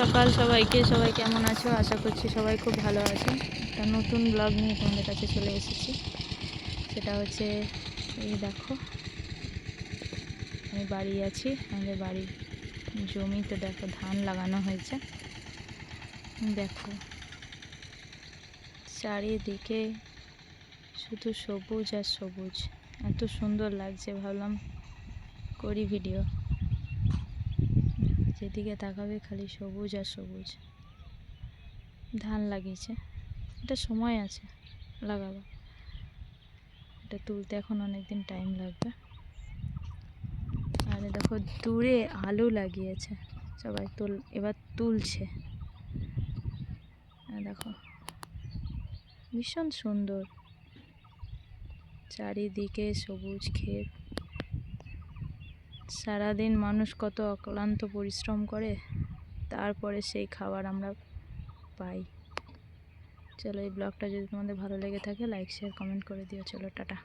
সকাল সবাইকে, সবাই কেমন আছো? আশা করছি সবাই খুব ভালো আছে। একটা নতুন ব্লগ নিয়ে তোমাদের কাছে চলে এসেছি। সেটা হচ্ছে এই দেখো, আমি বাড়ি আছি, আমাদের বাড়ির জমিতে দেখো ধান লাগানো হয়েছে। দেখো চারিদিকে শুধু সবুজ আর সবুজ, এত সুন্দর লাগছে। ভাবলাম করি ভিডিও। যেদিকে তাকাবে খালি সবুজ আর সবুজ। ধান লাগিয়েছে, এটা সময় আছে লাগাবো। এটা তুলতে এখন অনেক দিন টাইম লাগবে। আর দেখো দূরে আলু লাগিয়েছে, সবাই এবার তুলছে। দেখো ভীষণ সুন্দর, চারিদিকে সবুজ ক্ষেত। সারাদিন মানুষ কত অক্লান্ত পরিশ্রম করে, তারপরে সেই খাবার আমরা পাই। চলো, এই ব্লগটা যদি তোমাদের ভালো লেগে থাকে লাইক শেয়ার কমেন্ট করে দিও। চলো টাটা।